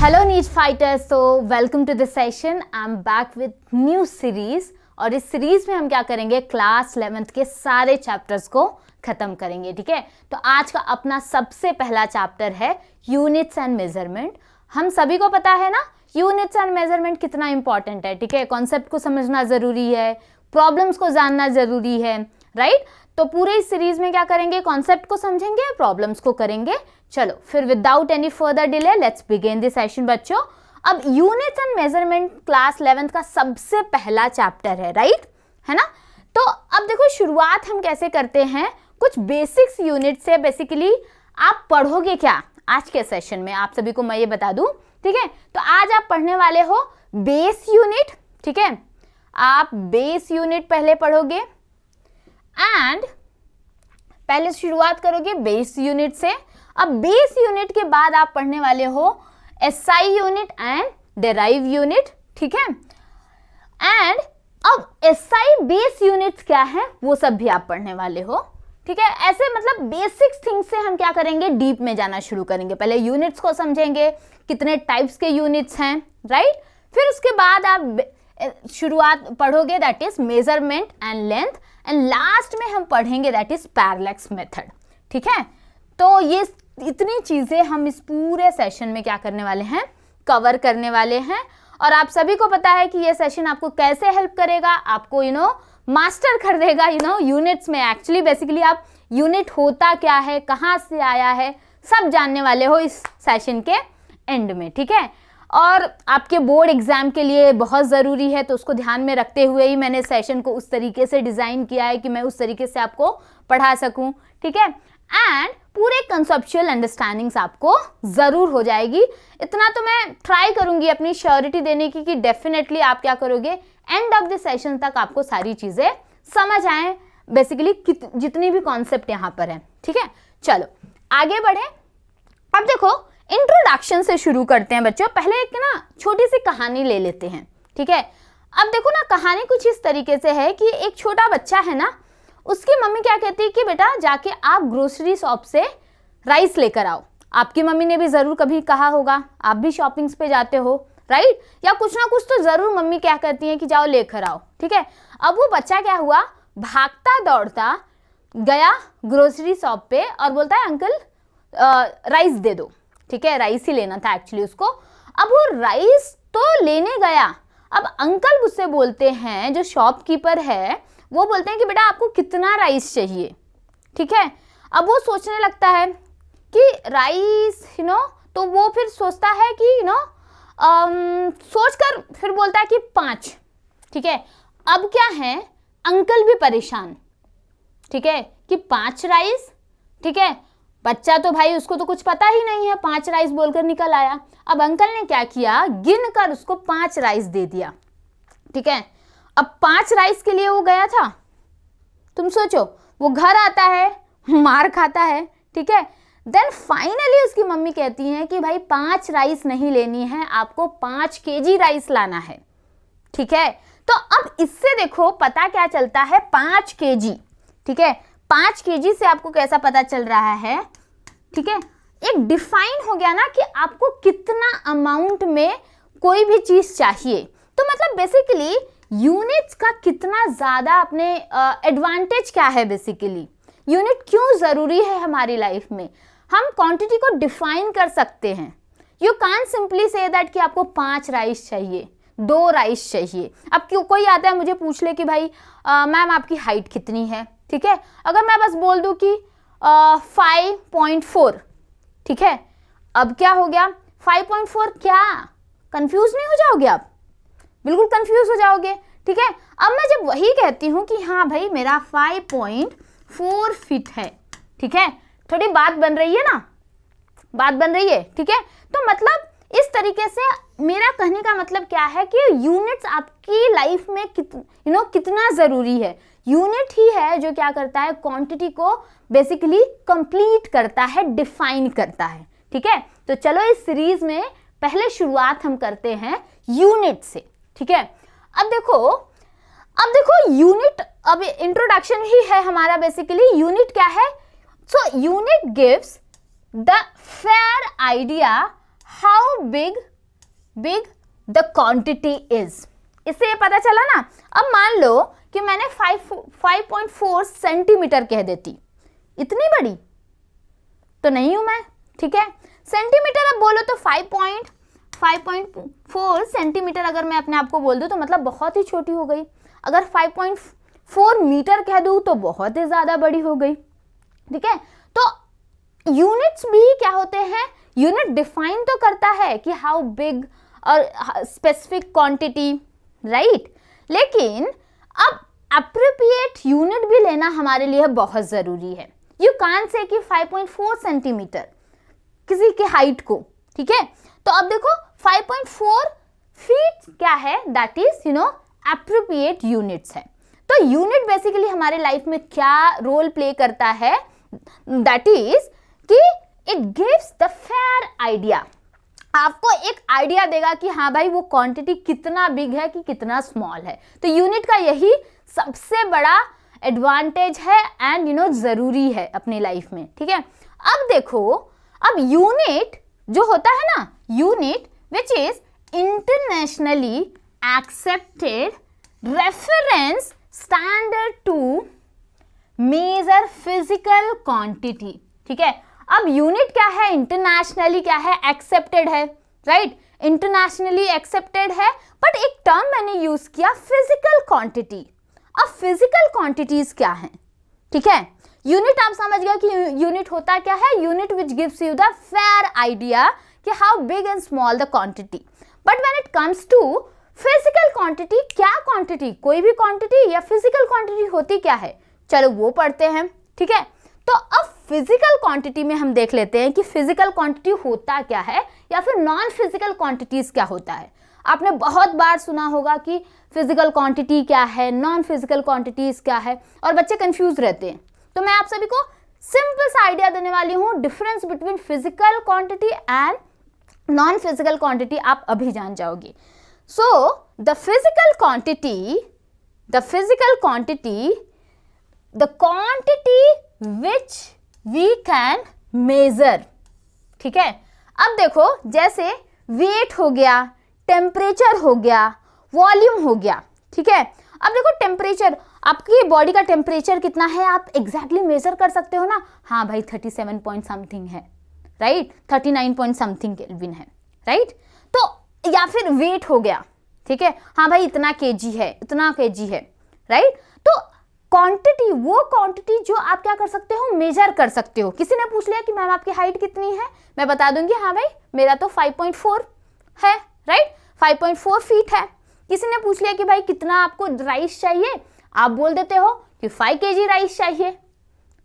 Hello NEET fighters, तो welcome to this session. I am back with new series और इस series में हम क्या करेंगे, क्लास 11th के सारे चैप्टर्स को खत्म करेंगे। ठीक है, तो आज का अपना सबसे पहला चैप्टर है यूनिट्स एंड मेजरमेंट। हम सभी को पता है ना यूनिट्स एंड मेजरमेंट कितना इंपॉर्टेंट है। ठीक है, कॉन्सेप्ट को समझना जरूरी है, प्रॉब्लम्स को जानना जरूरी है, राइट। तो पूरे इस सीरीज में क्या करेंगे, कॉन्सेप्ट को समझेंगे, प्रॉब्लम्स को करेंगे। चलो फिर without any further delay let's begin this session बच्चों। अब units and measurement class 11th का सबसे पहला चैप्टर है, राइट, है ना। तो अब देखो शुरुआत हम कैसे करते हैं, कुछ बेसिक्स यूनिट से। बेसिकली आप पढ़ोगे क्या आज के सेशन में, आप सभी को मैं ये बता दूं। ठीक है, तो आज आप पढ़ने वाले हो बेस यूनिट। ठीक है, आप बेस यूनिट पहले पढ़ोगे एंड पहले शुरुआत करोगे बेस यूनिट से। अब बेस यूनिट के बाद आप पढ़ने वाले हो SI unit and derive unit. ठीक है, एंड अब एसआई बेस यूनिट्स क्या है वो सब भी आप पढ़ने वाले हो। ठीक है, ऐसे मतलब बेसिक थिंग्स से हम क्या करेंगे, डीप में जाना शुरू करेंगे। पहले यूनिट्स को समझेंगे, कितने टाइप्स के यूनिट्स हैं, राइट। फिर उसके बाद आप शुरुआत पढ़ोगे that is measurement and length, and last में हम पढ़ेंगे दैट इज पैरेलैक्स मेथड। ठीक है, तो ये इतनी चीजें हम इस पूरे सेशन में क्या करने वाले हैं, कवर करने वाले हैं। और आप सभी को पता है कि ये सेशन आपको कैसे हेल्प करेगा, आपको मास्टर कर देगा यूनिट्स में। एक्चुअली बेसिकली आप यूनिट होता क्या है, कहाँ से आया है, सब जानने वाले हो इस सेशन के एंड में। ठीक है, और आपके बोर्ड एग्जाम के लिए बहुत ज़रूरी है, तो उसको ध्यान में रखते हुए ही मैंने सेशन को उस तरीके से डिज़ाइन किया है कि मैं उस तरीके से आपको पढ़ा सकूं। ठीक है, एंड पूरे कंसेप्चुअल अंडरस्टैंडिंग्स आपको ज़रूर हो जाएगी। इतना तो मैं ट्राई करूंगी अपनी श्योरिटी देने की कि डेफिनेटली आप क्या करोगे, एंड ऑफ द सेशन तक आपको सारी चीज़ें समझ आए, बेसिकली जितनी भी कॉन्सेप्ट यहाँ पर है। ठीक है, चलो आगे बढ़े। अब देखो इंट्रोडक्शन से शुरू करते हैं बच्चों। पहले एक ना छोटी सी कहानी ले लेते हैं। ठीक है, अब देखो ना कहानी कुछ इस तरीके से है कि एक छोटा बच्चा है ना, उसकी मम्मी क्या कहती है कि बेटा जाके आप ग्रोसरी शॉप से राइस लेकर आओ। आपकी मम्मी ने भी जरूर कभी कहा होगा, आप भी शॉपिंग्स पे जाते हो, राइट, या कुछ ना कुछ तो जरूर मम्मी क्या कहती है कि जाओ लेकर आओ। ठीक है, अब वो बच्चा क्या हुआ, भागता दौड़ता गया ग्रोसरी शॉप पे और बोलता है अंकल राइस दे दो। ठीक है, राइस ही लेना था एक्चुअली उसको। अब वो राइस तो लेने गया, अब अंकल मुझसे बोलते हैं, जो शॉपकीपर है वो बोलते हैं कि बेटा आपको कितना राइस चाहिए। ठीक है, अब वो सोचने लगता है कि राइस तो वो फिर सोचता है कि सोचकर फिर बोलता है कि 5। ठीक है, अब क्या है, अंकल भी परेशान। ठीक है, कि 5 राइस। ठीक है, बच्चा तो भाई उसको तो कुछ पता ही नहीं है, 5 राइस बोलकर निकल आया। अब अंकल ने क्या किया, गिन कर उसको 5 राइस दे दिया। ठीक है, अब 5 राइस के लिए वो गया था। तुम सोचो, वो घर आता है, मार खाता है। ठीक है, देन फाइनली उसकी मम्मी कहती है कि भाई 5 राइस नहीं लेनी है, आपको 5 kg राइस लाना है। ठीक है, तो अब इससे देखो पता क्या चलता है, 5 kg। ठीक है, 5 kg से आपको कैसा पता चल रहा है, ठीक है, एक डिफाइन हो गया ना कि आपको कितना अमाउंट में कोई भी चीज चाहिए। तो मतलब बेसिकली यूनिट्स का कितना ज्यादा अपने एडवांटेज क्या है, बेसिकली यूनिट क्यों जरूरी है हमारी लाइफ में। हम क्वांटिटी को डिफाइन कर सकते हैं। You can't simply say that कि आपको 5 राइस चाहिए, 2 राइस चाहिए। अब क्यों कोई आता है मुझे पूछ ले कि भाई मैम आपकी हाइट कितनी है। ठीक है, अगर मैं बस बोल दूं कि 5.4। ठीक है, अब क्या हो गया 5.4, क्या कंफ्यूज नहीं हो जाओगे आप, बिल्कुल कंफ्यूज हो जाओगे। ठीक है, अब मैं जब वही कहती हूं कि हाँ भाई मेरा 5.4 फीट है। ठीक है, थोड़ी बात बन रही है ना, बात बन रही है। ठीक है, तो मतलब इस तरीके से मेरा कहने का मतलब क्या है कि यूनिट्स आपकी लाइफ में कितना जरूरी है। यूनिट ही है जो क्या करता है, क्वांटिटी को बेसिकली कंप्लीट करता है, डिफाइन करता है। ठीक है, तो चलो इस सीरीज में पहले शुरुआत हम करते हैं यूनिट से। ठीक है, अब देखो यूनिट, अब इंट्रोडक्शन ही है हमारा। बेसिकली यूनिट क्या है, so unit gives the fair idea how big big the quantity is. इससे ये पता चला ना। अब मान लो कि मैंने 5.4 सेंटीमीटर कह देती, इतनी बड़ी तो नहीं हूं मैं, ठीक है। सेंटीमीटर अब बोलो तो 5.4 सेंटीमीटर अगर मैं अपने आप को बोल दूं तो मतलब बहुत ही छोटी हो गई। अगर 5.4 मीटर कह दूं तो बहुत ही ज्यादा बड़ी हो गई, ठीक है। तो यूनिट्स भी क्या होते हैं, यूनिट डिफाइन तो करता है कि हाउ बिग और स्पेसिफिक क्वांटिटी, राइट। लेकिन अब अप्रोप्रिएट यूनिट भी लेना हमारे लिए बहुत जरूरी है। यू कांट से कि 5.4 सेंटीमीटर किसी के हाइट को, ठीक है। तो अब देखो 5.4 फीट क्या है, दैट इज अप्रोप्रिएट यूनिट्स है। तो यूनिट बेसिकली हमारे लाइफ में क्या रोल प्ले करता है, दैट इज कि it gives the fair idea. आपको एक आइडिया देगा कि हाँ भाई वो क्वांटिटी कितना बिग है कि कितना स्मॉल है। तो यूनिट का यही सबसे बड़ा एडवांटेज है एंड जरूरी है अपनी लाइफ में, ठीक है। अब देखो, अब यूनिट जो होता है ना, unit which is internationally accepted reference standard to measure physical quantity, ठीक है। अब यूनिट क्या है, इंटरनेशनली क्या है, एक्सेप्टेड है, राइट। इंटरनेशनली एक्सेप्टेड है, बट एक टर्म मैंने यूज किया फिजिकल क्वांटिटी। अब फिजिकल क्वांटिटीज क्या है, ठीक है। यूनिट आप समझ गए कि यूनिट होता क्या है, unit which gives you the fair idea कि how big and small the quantity. But when it comes to physical quantity, क्या क्वांटिटी, कोई भी क्वांटिटी या फिजिकल क्वांटिटी होती क्या है, चलो वो पढ़ते हैं, ठीक है। तो अब फिजिकल क्वांटिटी में हम देख लेते हैं कि फिजिकल क्वांटिटी होता क्या है या फिर नॉन फिजिकल क्वांटिटीज क्या होता है। आपने बहुत बार सुना होगा कि फिजिकल क्वांटिटी क्या है, नॉन फिजिकल क्वांटिटीज क्या है, और बच्चे कंफ्यूज रहते हैं। तो मैं आप सभी को सिंपल सा आइडिया देने वाली हूँ, difference between physical quantity and non physical quantity आप अभी जान जाओगे। So the physical quantity the quantity which we can measure, ठीक है। अब देखो जैसे वेट हो गया, टेम्परेचर हो गया, वॉल्यूम हो गया, ठीक है। अब देखो टेम्परेचर, आपकी बॉडी का टेम्परेचर कितना है आप एग्जैक्टली मेजर कर सकते हो ना। हाँ भाई 37 पॉइंट समथिंग है, राइट, 39 पॉइंट समथिंग केल्विन है, राइट। तो या फिर वेट हो गया, ठीक है, हाँ भाई इतना केजी है, इतना केजी है, राइट। तो क्वांटिटी, वो क्वांटिटी जो आप क्या कर सकते हो, मेजर कर सकते हो। किसी ने पूछ लिया कि मैम आपकी हाइट कितनी है, मैं बता दूंगी हाँ भाई मेरा तो 5.4 है, राइट, 5.4 फीट है। किसी ने पूछ लिया कि भाई कितना आपको राइस चाहिए, आप बोल देते हो कि 5 kg राइस चाहिए,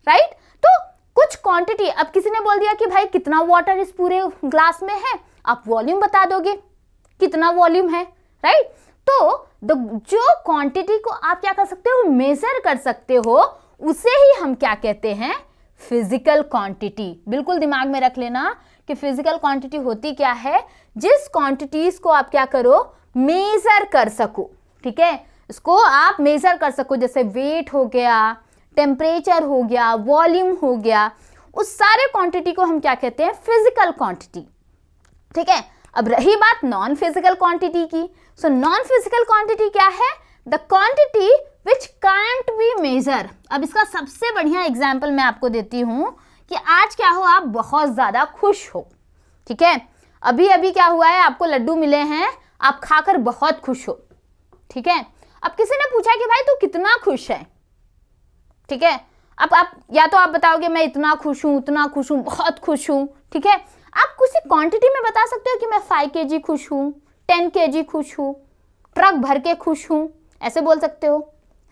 राइट। तो कुछ क्वांटिटी, अब किसी ने बोल दिया कि भाई कितना वाटर इस पूरे ग्लास में है, आप वॉल्यूम बता दोगे कितना वॉल्यूम है, राइट। तो जो क्वांटिटी को आप क्या कर सकते हो, मेजर कर सकते हो, उसे ही हम क्या कहते हैं, फिजिकल क्वांटिटी। बिल्कुल दिमाग में रख लेना कि फिजिकल क्वांटिटी होती क्या है, जिस क्वांटिटीज को आप क्या करो, मेजर कर सको, ठीक है, इसको आप मेजर कर सको। जैसे वेट हो गया, टेम्परेचर हो गया, वॉल्यूम हो गया, उस सारे क्वांटिटी को हम क्या कहते हैं, फिजिकल क्वांटिटी, ठीक है। अब रही बात नॉन फिजिकल क्वांटिटी की। सो नॉन फिजिकल क्वांटिटी क्या है, the quantity which can't be measure. अब इसका सबसे बढ़िया एग्जाम्पल मैं आपको देती हूं कि आज क्या हो, आप बहुत ज्यादा खुश हो, ठीक है, अभी अभी क्या हुआ है, आपको लड्डू मिले हैं, आप खाकर बहुत खुश हो, ठीक है। अब किसी ने पूछा कि भाई तू कितना खुश है, ठीक है। अब आप या तो आप बताओगे मैं इतना खुश हूं, उतना खुश हूं, बहुत खुश हूं, ठीक है। आप किसी क्वांटिटी में बता सकते हो कि मैं 5 kg खुश हूं, 10 kg खुश हूं, ट्रक भर के खुश हूं, ऐसे बोल सकते हो,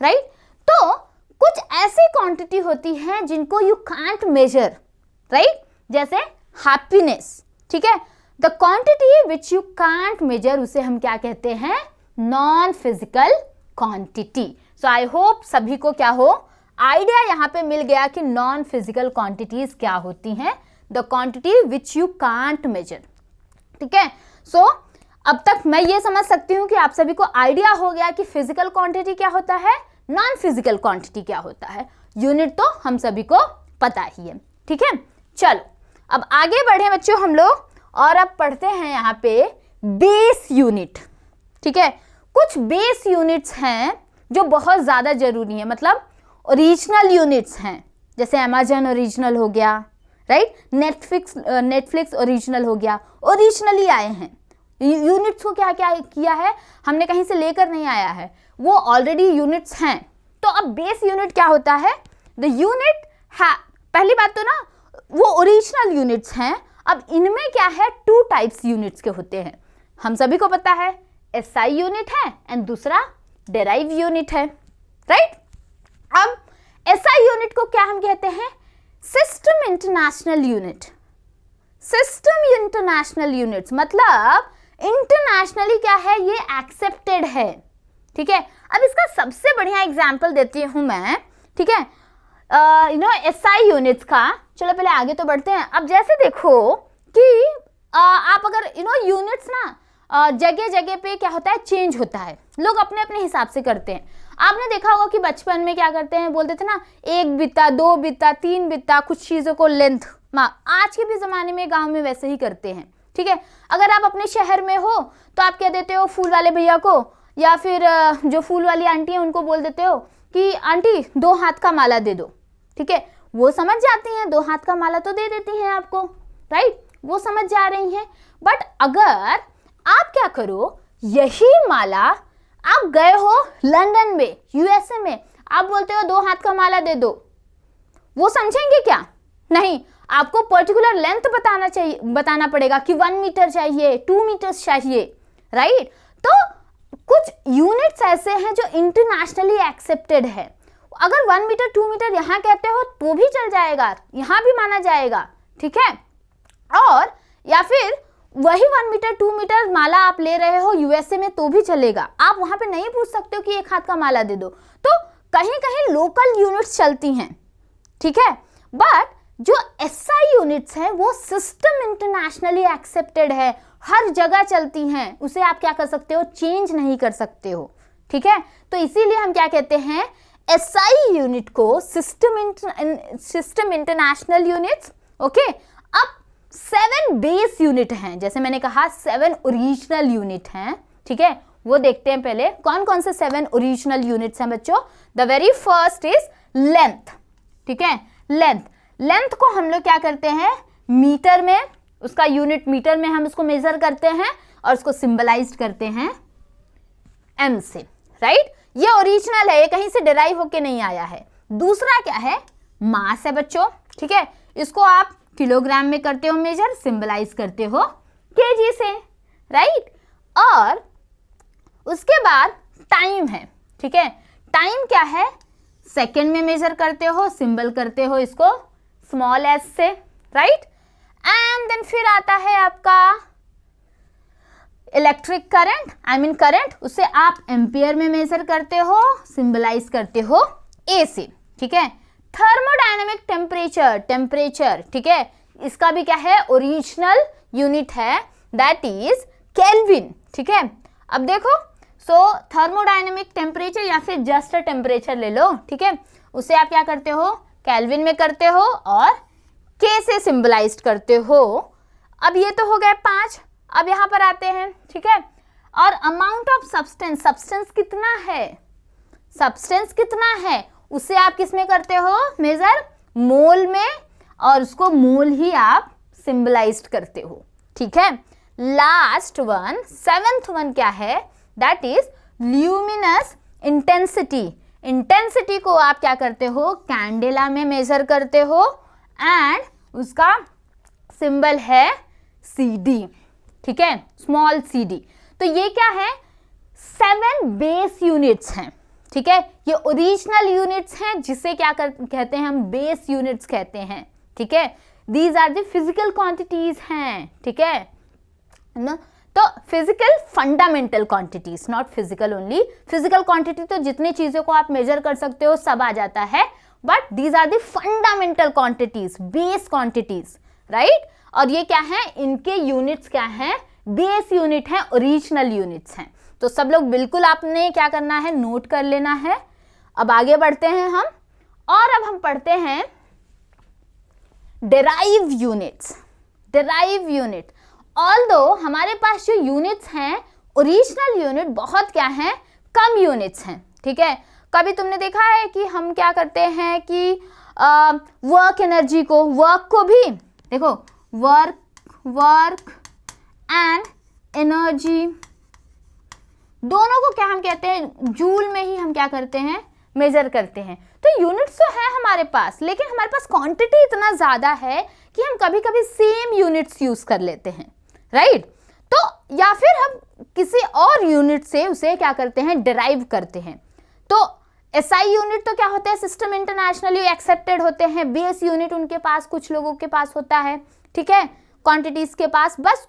राइट। तो कुछ ऐसी क्वांटिटी होती हैं जिनको यू कांट मेजर, राइट, जैसे हैप्पीनेस, ठीक है। The quantity which you can't measure, उसे हम क्या कहते हैं, non physical quantity. So I hope सभी को क्या हो, आइडिया यहाँ पे मिल गया कि नॉन फिजिकल क्वांटिटीज क्या होती हैं, the quantity which you can't measure, ठीक है। सो अब तक मैं ये समझ सकती हूँ कि आप सभी को आइडिया हो गया कि फिजिकल क्वांटिटी क्या होता है, नॉन फिजिकल क्वांटिटी क्या होता है। यूनिट तो हम सभी को पता ही है, ठीक है। चलो अब आगे बढ़े बच्चों हम लोग, और अब पढ़ते हैं यहाँ पे बेस यूनिट, ठीक है। कुछ बेस यूनिट्स हैं जो बहुत ज़्यादा जरूरी है, मतलब ओरिजिनल यूनिट्स हैं, जैसे अमेजन ओरिजिनल हो गया, राइट, नेटफ्लिक्स ओरिजिनल हो गया, ओरिजिनली आए हैं। यूनिट्स को क्या क्या किया है, हमने कहीं से लेकर नहीं आया है, वो ऑलरेडी यूनिट्स हैं। तो अब बेस यूनिट क्या होता है, द यूनिट है, पहली बात तो ना वो ओरिजिनल यूनिट्स हैं। अब इनमें क्या है, टू टाइप्स यूनिट्स के होते हैं, हम सभी को पता है, एसआई यूनिट है एंड दूसरा डेराइव यूनिट है, राइट। अब एसआई यूनिट को क्या हम कहते हैं, system international unit. System international units मतलब इंटरनेशनली क्या है, ये एक्सेप्टेड है, ठीक है। अब इसका सबसे बढ़िया एग्जांपल देती हूं मैं, ठीक है, एसआई यूनिट्स का। चलो पहले आगे तो बढ़ते हैं। अब जैसे देखो कि आप अगर यूनिट्स ना जगह जगह पे क्या होता है, चेंज होता है, लोग अपने अपने हिसाब से करते हैं। आपने देखा होगा कि बचपन में क्या करते हैं, बोलते थे ना 1 बित्ता 2 बित्ता 3 बित्ता, कुछ चीज़ों को लेंथ, आज के भी ज़माने में गांव में वैसे ही करते हैं, ठीक है। अगर आप अपने शहर में हो तो आप क्या देते हो, फूल वाले भैया को या फिर जो फूल वाली आंटी है उनको बोल देते हो कि आंटी 2 हाथ का माला दे दो, ठीक है। वो समझ जाती हैं, 2 हाथ का माला तो दे देती हैं आपको, राइट, वो समझ जा रही हैं। बट अगर आप क्या करो, यही माला आप गए हो लंदन में, यूएसए में, आप बोलते हो 2 हाथ का माला दे दो, वो समझेंगे क्या, नहीं, आपको पर्टिकुलर लेंथ बताना पड़ेगा कि 1 मीटर चाहिए, 2 मीटर्स चाहिए, राइट। तो कुछ यूनिट्स ऐसे हैं जो इंटरनेशनली एक्सेप्टेड है। अगर 1 मीटर 2 मीटर यहाँ कहते हो तो भी चल जाएगा, यहाँ भी माना जाएगा, ठीक है। और या फिर वही 1 मीटर 2 मीटर माला आप ले रहे हो यूएसए में तो भी चलेगा, आप वहां पे नहीं पूछ सकते हो कि 1 हाथ का माला दे दो। तो कहीं कहीं लोकल यूनिट्स चलती हैं, ठीक है। बट जो एसआई यूनिट्स हैं वो सिस्टम इंटरनेशनली एक्सेप्टेड है, हर जगह चलती हैं, उसे आप क्या कर सकते हो, चेंज नहीं कर सकते हो, ठीक है। तो इसीलिए हम क्या कहते हैं, एसआई यूनिट को सिस्टम इंटरनेशनल यूनिट्स, ओके। अब 7 बेस यूनिट हैं, जैसे मैंने कहा 7 ओरिजिनल यूनिट हैं, ठीक है। वो देखते हैं पहले कौन कौन से 7 ओरिजिनल यूनिट्स हैं बच्चों। The very first is length, ठीक है। लेंथ को हम लोग क्या करते हैं, मीटर में, उसका यूनिट मीटर में हम उसको मेजर करते हैं और उसको सिंबलाइज करते हैं एम से, राइट। ये ओरिजिनल है, ये कहीं से डिराइव होके नहीं आया है। दूसरा क्या है, मास है बच्चों, ठीक है। इसको आप किलोग्राम में करते हो मेजर, सिंबलाइज करते हो केजी से, राइट। और उसके बाद टाइम है, ठीक है। टाइम क्या है, सेकंड में मेजर करते हो, सिंबल करते हो इसको स्मॉल एस से, राइट। एंड देन फिर आता है आपका electric current, I mean current, उसे आप एम्पियर में मेजर करते हो, सिंबलाइज करते हो ए से, ठीक है। थर्मोडायनेमिक टेम्परेचर, ठीक है, इसका भी क्या है, ओरिजिनल यूनिट है, दैट इज केल्विन, ठीक है। अब देखो, सो थर्मोडायनेमिक टेम्परेचर या फिर जस्ट टेम्परेचर ले लो, ठीक है, उसे आप क्या करते हो, केल्विन में करते हो और के से सिंबलाइज करते हो। अब ये तो हो गए 5, अब यहाँ पर आते हैं, ठीक है। और अमाउंट ऑफ सब्सटेंस कितना है, सब्सटेंस कितना है, उसे आप किस में करते हो मेजर, मोल में, और उसको मोल ही आप सिंबलाइज करते हो, ठीक है। लास्ट वन, 7th वन क्या है, दैट इज ल्यूमिनस इंटेंसिटी को आप क्या करते हो, कैंडेला में मेजर करते हो एंड उसका सिंबल है CD, ठीक है, स्मॉल CD। तो ये क्या है, 7 बेस यूनिट्स हैं, ठीक है। ये ओरिजिनल यूनिट्स हैं जिसे क्या कहते हैं हम, बेस यूनिट्स कहते हैं, ठीक है। These are the physical quantities हैं, ठीक है ना। तो physical fundamental quantities, not physical only. Physical quantity तो जितनी चीजों को आप मेजर कर सकते हो सब आ जाता है, but these are the fundamental quantities, base quantities, right. और ये क्या है, इनके यूनिट्स क्या हैं, बेस यूनिट है, ओरिजिनल यूनिट्स हैं। तो सब लोग बिल्कुल आपने क्या करना है, नोट कर लेना है। अब आगे बढ़ते हैं हम, और अब हम पढ़ते हैं डेराइव यूनिट। ऑल्दो हमारे पास जो यूनिट्स हैं, ओरिजिनल यूनिट बहुत क्या है, कम यूनिट्स हैं, ठीक है। कभी तुमने देखा है कि हम क्या करते हैं कि वर्क एनर्जी को, वर्क को भी देखो, वर्क एंड एनर्जी दोनों को क्या हम कहते हैं, जूल में ही हम क्या करते हैं, मेजर करते हैं। तो यूनिट्स तो है हमारे पास, लेकिन हमारे पास क्वांटिटी इतना ज़्यादा है कि हम कभी कभी सेम यूनिट्स यूज़ कर लेते हैं, राइट। तो या फिर हम किसी और यूनिट से उसे क्या करते हैं, डिराइव करते हैं। तो SI यूनिट तो क्या होते हैं, सिस्टम इंटरनेशनली एक्सेप्टेड होते हैं। बेस यूनिट उनके पास, कुछ लोगों के पास होता है, ठीक है, क्वांटिटीज के पास। बस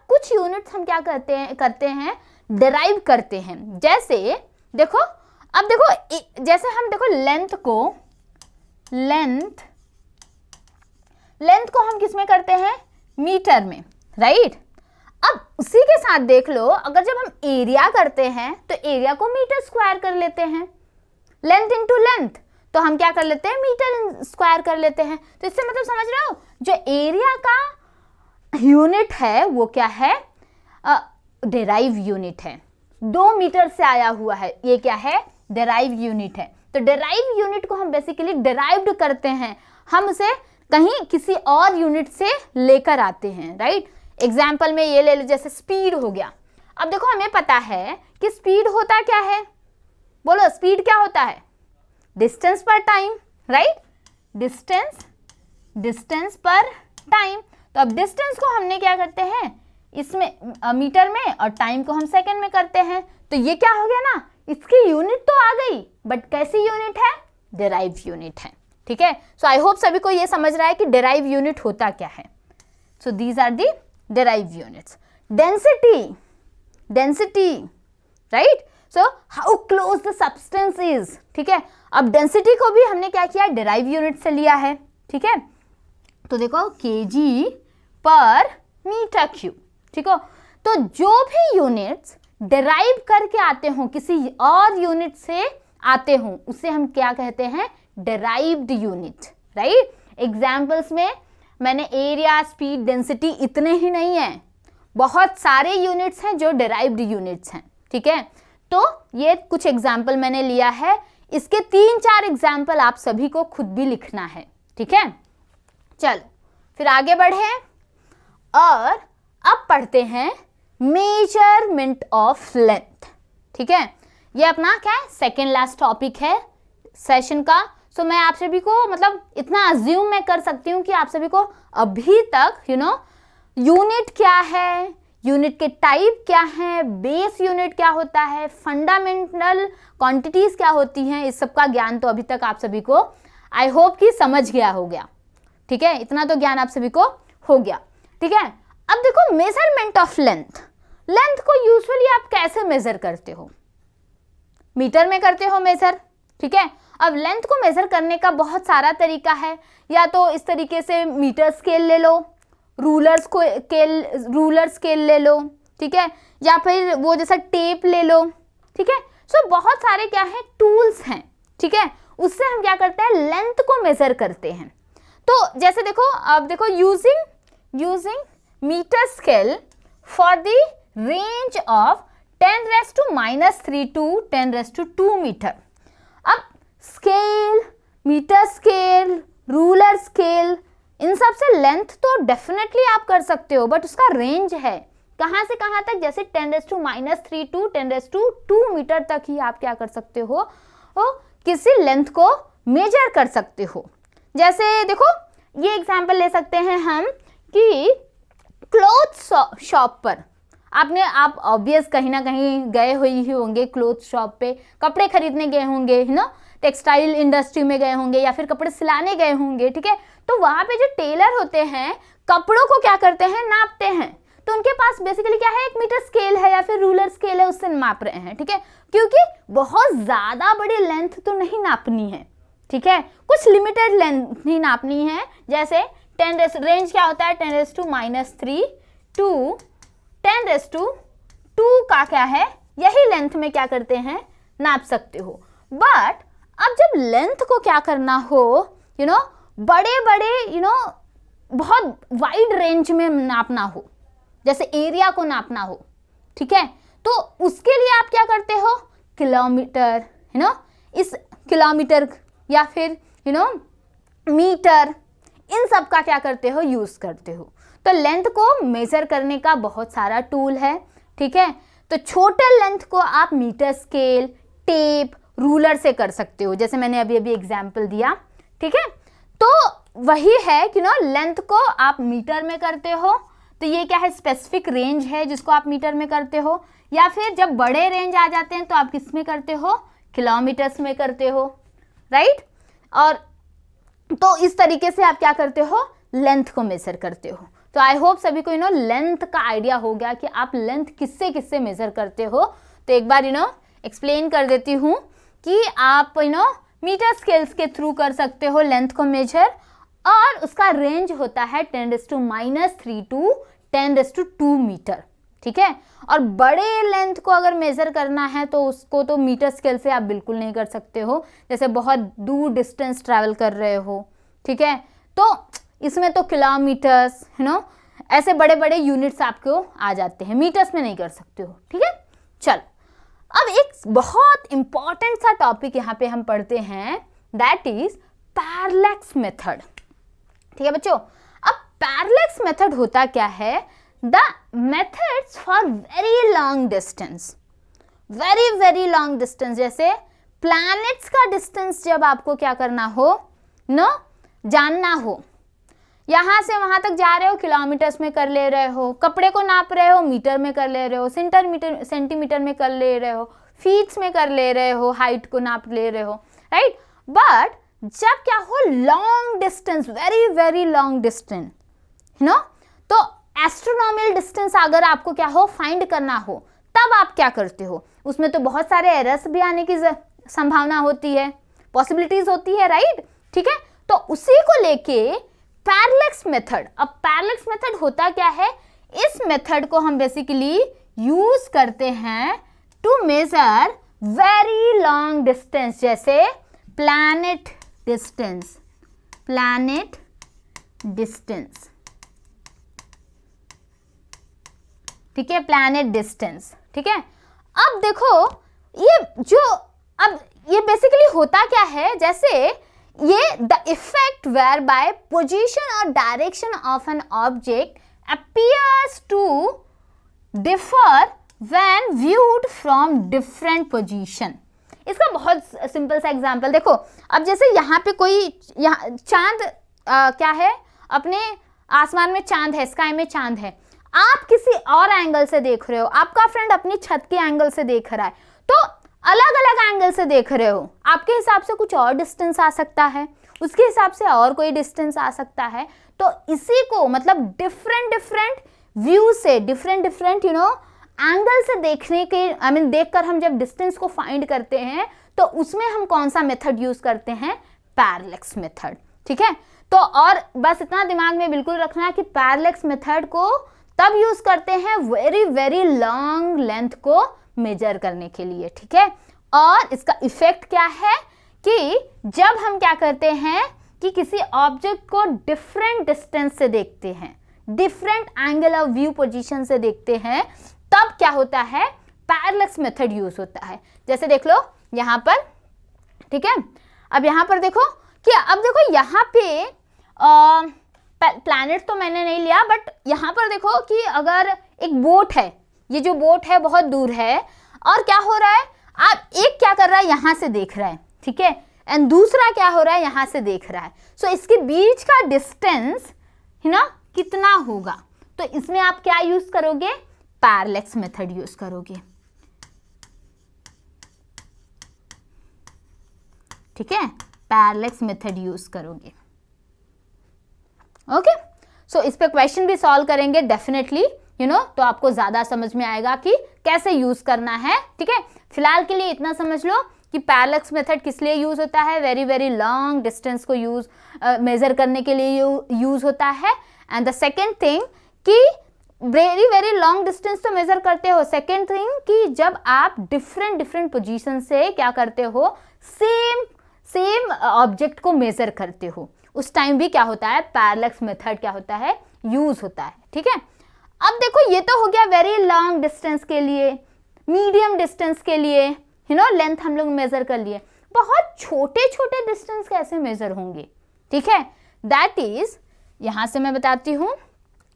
कुछ यूनिट्स हम क्या करते हैं डिराइव करते हैं। जैसे देखो, अब देखो, जैसे हम देखो लेंथ को हम किस में करते हैं, मीटर में, राइट। अब उसी के साथ देख लो, अगर जब हम एरिया करते हैं तो एरिया को मीटर स्क्वायर कर लेते हैं, लेंथ इंटू लेंथ, तो हम क्या कर लेते हैं, मीटर स्क्वायर कर लेते हैं। तो इससे मतलब समझ रहे हो, जो एरिया का यूनिट है वो क्या है, डेराइव यूनिट है, 2 मीटर से आया हुआ है, ये क्या है, डेराइव यूनिट है। तो डेराइव यूनिट को हम बेसिकली डेराइव्ड करते हैं, हम उसे कहीं किसी और यूनिट से लेकर आते हैं, राइट। एग्जाम्पल में ये ले लो, जैसे स्पीड हो गया। अब देखो, हमें पता है कि स्पीड होता क्या है, बोलो स्पीड क्या होता है, डिस्टेंस पर टाइम, राइट, डिस्टेंस पर टाइम। तो अब डिस्टेंस को हमने क्या करते हैं, इसमें मीटर में, और टाइम को हम सेकंड में करते हैं। तो ये क्या हो गया ना, इसकी यूनिट तो आ गई, बट कैसी यूनिट है, डेराइव यूनिट है, ठीक है। सो आई होप सभी को ये समझ रहा है कि डेराइव यूनिट होता क्या है। So these are the derive units. Density, right, so how close the substance is, ठीक है। अब डेंसिटी को भी हमने क्या किया, डेराइव यूनिट से लिया है, ठीक है। तो देखो kg पर मीटर क्यूब, ठीक हो। तो जो भी यूनिट्स डेराइव करके आते हों, किसी और यूनिट से आते हों, उसे हम क्या कहते हैं, डेराइव्ड यूनिट, राइट। एग्जाम्पल्स में मैंने एरिया, स्पीड, डेंसिटी इतने ही नहीं हैं, बहुत सारे यूनिट्स हैं जो डेराइव्ड यूनिट्स हैं, ठीक है। तो ये कुछ एग्जाम्पल मैंने लिया है, इसके 3-4 एग्जाम्पल आप सभी को खुद भी लिखना है, ठीक है। चलो फिर आगे बढ़े और अब पढ़ते हैं मेजरमेंट ऑफ लेंथ, ठीक है। ये अपना क्या है, सेकेंड लास्ट टॉपिक है सेशन का। सो मैं आप सभी को मतलब इतना अज्यूम मैं कर सकती हूँ कि आप सभी को अभी तक यूनिट क्या है, यूनिट के टाइप क्या है, बेस यूनिट क्या होता है, फंडामेंटल क्वांटिटीज क्या होती हैं, इस सब का ज्ञान तो अभी तक आप सभी को आई होप कि समझ गया हो गया, ठीक है। इतना तो ज्ञान आप सभी को हो गया, ठीक है। अब देखो मेजरमेंट ऑफ लेंथ को यूजुअली आप कैसे मेजर करते हो, मीटर में करते हो मेजर, ठीक है। अब लेंथ को मेजर करने का बहुत सारा तरीका है, या तो इस तरीके से मीटर स्केल ले लो, रूलर स्केल ले लो, ठीक है, या फिर वो जैसा टेप ले लो, ठीक है। सो बहुत सारे क्या है, टूल्स हैं, ठीक है, उससे हम क्या करते हैं, लेंथ को मेजर करते हैं। तो जैसे देखो, अब देखो using metre scale for the range of 10⁻³ to 10⁻² metre. अब scale, metre scale, ruler scale, इन सब से लेंथ तो डेफिनेटली आप कर सकते हो, बट उसका रेंज है कहाँ से कहाँ तक, जैसे 10⁻³ to 10⁻² मीटर तक ही आप क्या कर सकते हो, किसी लेंथ को मेजर कर सकते हो। जैसे देखो ये एग्जाम्पल ले सकते हैं हम कि क्लोथ शॉप पर आप ऑब्वियस कहीं ना कहीं गए हुए ही होंगे, क्लोथ शॉप पे कपड़े खरीदने गए होंगे, है ना, टेक्सटाइल इंडस्ट्री में गए होंगे या फिर कपड़े सिलाने गए होंगे, ठीक है। तो वहाँ पे जो टेलर होते हैं कपड़ों को क्या करते हैं, नापते हैं। तो उनके पास बेसिकली क्या है, एक मीटर स्केल है या फिर रूलर स्केल है, उससे नाप रहे हैं, ठीक है, क्योंकि बहुत ज़्यादा बड़ी लेंथ तो नहीं नापनी है, ठीक है, कुछ लिमिटेड लेंथ ही नापनी है। जैसे रेंज क्या होता है, 10⁻³ to 10⁻² का क्या है, यही लेंथ में क्या करते हैं, नाप सकते हो। बट अब जब लेंथ को क्या करना हो, बड़े बड़े बहुत वाइड रेंज में नापना हो, जैसे एरिया को नापना हो, ठीक है, तो उसके लिए आप क्या करते हो, किलोमीटर, यू नो, इस किलोमीटर या फिर यू नो मीटर, इन सब का क्या करते हो, यूज करते हो। तो लेंथ को मेजर करने का बहुत सारा टूल है, ठीक है। तो छोटे लेंथ को आप मीटर स्केल, टेप, रूलर से कर सकते हो, जैसे मैंने अभी अभी एग्जाम्पल दिया, ठीक है। तो वही है कि नो लेंथ को आप मीटर में करते हो, तो ये क्या है, स्पेसिफिक रेंज है जिसको आप मीटर में करते हो, या फिर जब बड़े रेंज आ जाते हैं तो आप किस में करते हो, किलोमीटर्स में करते हो, राइट। और तो इस तरीके से आप क्या करते हो, लेंथ को मेजर करते हो। तो आई होप सभी को लेंथ का आइडिया हो गया कि आप लेंथ किससे किससे मेजर करते हो। तो एक बार एक्सप्लेन कर देती हूँ कि आप मीटर स्केल्स के थ्रू कर सकते हो लेंथ को मेजर, और उसका रेंज होता है 10⁻³ टू 10⁻² मीटर, ठीक है। और बड़े लेंथ को अगर मेजर करना है तो उसको तो मीटर स्केल से आप बिल्कुल नहीं कर सकते हो, जैसे बहुत दूर डिस्टेंस ट्रैवल कर रहे हो, ठीक है, तो इसमें तो किलोमीटर्स ऐसे बड़े बड़े यूनिट्स आपको आ जाते हैं, मीटर्स में नहीं कर सकते हो, ठीक है। चल, अब एक बहुत इंपॉर्टेंट सा टॉपिक यहाँ पे हम पढ़ते हैं, दैट इज पैरेलैक्स मेथड, ठीक है बच्चों। अब पैरेलैक्स मेथड होता क्या है, the methods for very long distance, very long distance, जैसे प्लैनेट्स का डिस्टेंस जब आपको क्या करना हो, जानना हो, यहाँ से वहाँ तक जा रहे हो किलोमीटर्स में कर ले रहे हो, कपड़े को नाप रहे हो मीटर में कर ले रहे हो, सेंटीमीटर में कर ले रहे हो, फीट्स में कर ले रहे हो, हाइट को नाप ले रहे हो, राइट। बट जब क्या हो, long distance, very long distance, तो एस्ट्रोनॉमिकल डिस्टेंस अगर आपको क्या हो, फाइंड करना हो, तब आप क्या करते हो, उसमें तो बहुत सारे एरर्स भी आने की संभावना होती है, पॉसिबिलिटीज होती है, राइट, ठीक है। तो उसी को लेके पैरेलैक्स मेथड, अब पैरेलैक्स मेथड होता क्या है, इस मेथड को हम बेसिकली यूज करते हैं to measure very long distance, जैसे प्लैनेट डिस्टेंस, ठीक है, प्लैनेट डिस्टेंस, ठीक है। अब देखो ये बेसिकली होता क्या है, जैसे ये the effect whereby position और direction of an object appears to differ when viewed from different position. इसका बहुत सिंपल सा एग्जांपल देखो, अब जैसे यहाँ पे कोई चांद क्या है, अपने आसमान में चांद है, स्काई में चांद है, आप किसी और एंगल से देख रहे हो, आपका फ्रेंड अपनी छत के एंगल से देख रहा है, तो अलग अलग एंगल से देख रहे हो, आपके हिसाब से कुछ और डिस्टेंस आ सकता है, उसके हिसाब से और कोई डिस्टेंस आ सकता है। तो इसी को मतलब डिफरेंट व्यू से, डिफरेंट एंगल से देखने के देखकर हम जब डिस्टेंस को फाइंड करते हैं तो उसमें हम कौन सा मेथड यूज करते हैं, पैरेलैक्स मेथड, ठीक है। तो और बस इतना दिमाग में बिल्कुल रखना है कि पैरेलैक्स मेथड को तब यूज करते हैं वेरी लॉन्ग लेंथ को मेजर करने के लिए, ठीक है। और इसका इफेक्ट क्या है कि जब हम क्या करते हैं कि किसी ऑब्जेक्ट को डिफरेंट डिस्टेंस से देखते हैं, different angle of view position से देखते हैं, तब क्या होता है, पैरेलैक्स मेथड यूज होता है। जैसे देख लो यहाँ पर, ठीक है। अब यहाँ पर देखो कि अब देखो यहाँ पे प्लैनेट तो मैंने नहीं लिया, बट यहाँ पर देखो कि अगर एक बोट है, ये जो बोट है बहुत दूर है, और क्या हो रहा है, आप एक क्या कर रहा है, यहाँ से देख रहा है, ठीक है, एंड दूसरा क्या हो रहा है, यहाँ से देख रहा है। सो इसके बीच का डिस्टेंस कितना होगा, तो इसमें आप क्या यूज करोगे, पैरेलैक्स मेथड यूज करोगे, ठीक है, पैरेलैक्स मेथड यूज करोगे। ओके, सो इस पे क्वेश्चन भी सॉल्व करेंगे डेफिनेटली, तो आपको ज्यादा समझ में आएगा कि कैसे यूज करना है, ठीक है। फिलहाल के लिए इतना समझ लो कि पैरेलैक्स मेथड किस लिए यूज होता है, वेरी लॉन्ग डिस्टेंस को मेजर करने के लिए यूज होता है। एंड द सेकेंड थिंग कि वेरी लॉन्ग डिस्टेंस तो मेजर करते हो, सेकेंड थिंग कि जब आप डिफरेंट पोजीशन से क्या करते हो, सेम ऑब्जेक्ट को मेजर करते हो, उस टाइम भी क्या होता है, पैरेलैक्स मेथड क्या होता है, यूज होता है, ठीक है। अब देखो ये तो हो गया वेरी लॉन्ग डिस्टेंस के लिए, मीडियम डिस्टेंस के लिए लेंथ हम लोग मेजर कर लिए। बहुत छोटे छोटे डिस्टेंस कैसे मेजर होंगे, ठीक है, दैट इज यहां से मैं बताती हूँ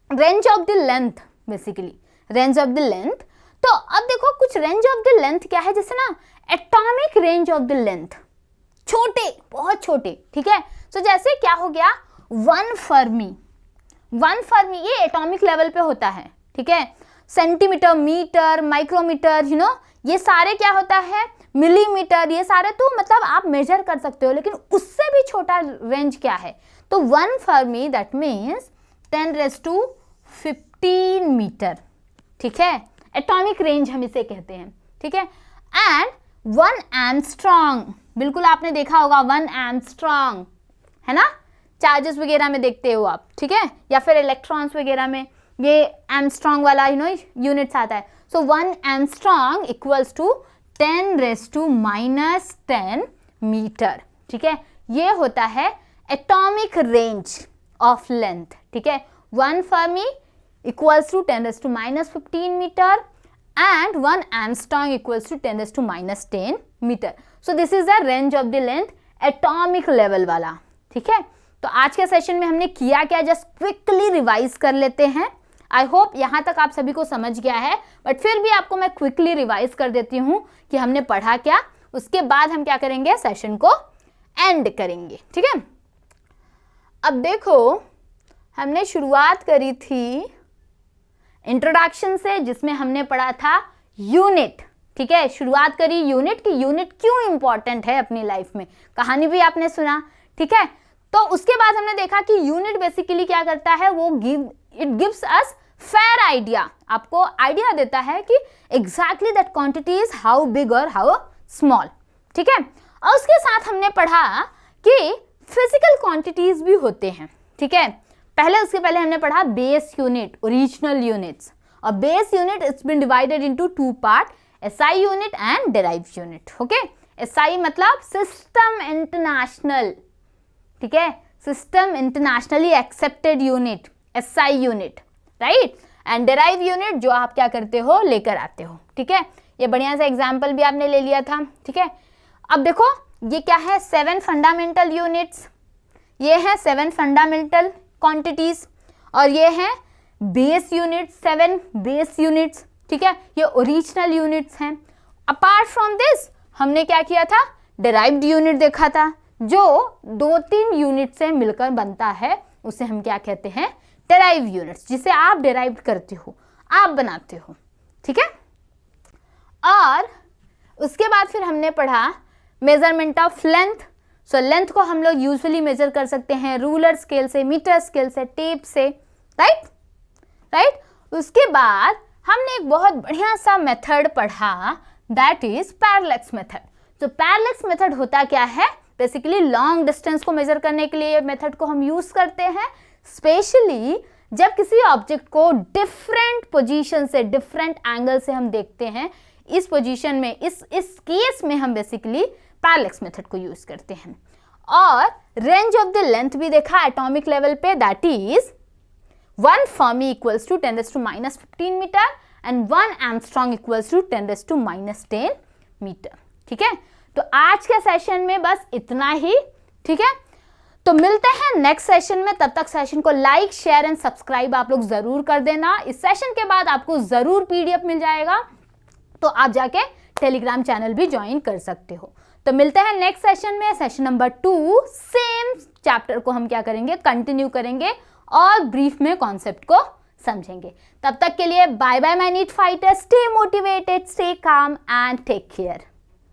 range of the length, basically range of the length. तो अब देखो कुछ रेंज ऑफ द लेंथ क्या है, जैसे ना atomic range of the length, छोटे, बहुत छोटे, ठीक है। तो जैसे क्या हो गया 1 फर्मी, 1 फर्मी ये एटॉमिक लेवल पे होता है, ठीक है। सेंटीमीटर, मीटर, माइक्रोमीटर, ये सारे क्या होता है, मिलीमीटर, ये सारे तो मतलब आप मेजर कर सकते हो, लेकिन उससे भी छोटा रेंज क्या है, तो 1 फर्मी दैट मीन्स 10⁻15 मीटर, ठीक है, एटॉमिक रेंज हम इसे कहते हैं, ठीक है। एंड 1 एंगस्ट्रॉन्ग, बिल्कुल आपने देखा होगा 1 एंगस्ट्रॉन्ग, है ना, चार्जेस वगैरह में देखते हो आप, ठीक है, या फिर इलेक्ट्रॉन्स वगैरह में ये एंगस्ट्रॉन्ग वाला यूनिट्स आता है। सो 1 एंगस्ट्रॉन्ग इक्वल्स टू 10⁻⁻10 मीटर, ठीक है। ये होता है एटॉमिक रेंज ऑफ लेंथ, ठीक है। 1 fermi equals to 10⁻⁻15 metre and 1 angstrom equals to 10⁻⁻10 metre. So this is the range of the length atomic level वाला, ठीक है। तो आज के सेशन में हमने किया क्या, जस्ट क्विकली रिवाइज कर लेते हैं। आई होप यहाँ तक आप सभी को समझ गया है, बट फिर भी आपको मैं क्विकली रिवाइज कर देती हूँ कि हमने पढ़ा क्या, उसके बाद हम क्या करेंगे, सेशन को एंड करेंगे, ठीक है। अब देखो हमने शुरुआत करी थी इंट्रोडक्शन से, जिसमें हमने पढ़ा था यूनिट, ठीक है। शुरुआत करी यूनिट की, यूनिट क्यों इंपॉर्टेंट है अपनी लाइफ में, कहानी भी आपने सुना, ठीक है। तो उसके बाद हमने देखा कि यूनिट बेसिकली क्या करता है, वो it gives us fair idea, आपको आइडिया देता है कि exactly that quantity is how big और हाउ स्मॉल, ठीक है। और उसके साथ हमने पढ़ा कि फिजिकल क्वांटिटीज भी होते हैं, ठीक है। उसके पहले हमने पढ़ा बेस यूनिट, ओरिजिनल यूनिट्स, और base unit it's been divided into 2 part, SI unit and derived unit, okay. SI मतलब सिस्टम इंटरनेशनल, ठीक है, system internationally accepted unit, SI unit, right, and derive unit जो आप क्या करते हो, लेकर आते हो, ठीक है। ये बढ़िया सा एग्जाम्पल भी आपने ले लिया था, ठीक है। अब देखो ये क्या है, 7 फंडामेंटल यूनिट्स, ये है 7 फंडामेंटल क्वांटिटीज, और ये है बेस यूनिट, 7 बेस यूनिट्स, ठीक है, ये ओरिजिनल यूनिट्स हैं। अपार्ट फ्रॉम दिस हमने क्या किया था, डेराइव्ड यूनिट देखा था, जो 2-3 यूनिट से मिलकर बनता है, उसे हम क्या कहते हैं, डेराइव यूनिट्स, जिसे आप डेराइव करते हो, आप बनाते हो, ठीक है। और उसके बाद फिर हमने पढ़ा measurement of length. So length को हम लोग यूजुअली मेजर कर सकते हैं रूलर स्केल से, मीटर स्केल से, टेप से, राइट। उसके बाद हमने एक बहुत बढ़िया सा मेथड पढ़ा, दैट इज पैरेलैक्स मेथड। तो पैरेलैक्स मेथड होता क्या है, बेसिकली लॉन्ग डिस्टेंस को मेजर करने के लिए मेथड को हम यूज करते हैं, स्पेशली जब किसी ऑब्जेक्ट को डिफरेंट पोजीशन से, डिफरेंट एंगल से हम देखते हैं। इस पोजीशन में, इस केस में हम बेसिकली पैरेलैक्स मेथड को यूज करते हैं। और रेंज ऑफ द लेंथ भी देखा एटॉमिक लेवल पे, that is 1 fermi equals to 10⁻⁻15 metre and 1 angstrom equals to 10⁻⁻10 metre, ठीक है। तो आज के सेशन में बस इतना ही, ठीक है। तो मिलते हैं नेक्स्ट सेशन में, तब तक सेशन को लाइक, शेयर एंड सब्सक्राइब आप लोग जरूर कर देना। इस सेशन के बाद आपको जरूर पीडीएफ मिल जाएगा, तो आप जाके टेलीग्राम चैनल भी ज्वाइन कर सकते हो। तो मिलते हैं नेक्स्ट सेशन में, सेशन नंबर 2, सेम चैप्टर को हम क्या करेंगे, कंटिन्यू करेंगे और ब्रीफ में कॉन्सेप्ट को समझेंगे। तब तक के लिए bye bye my NEET fighter, stay motivated, stay calm and take care.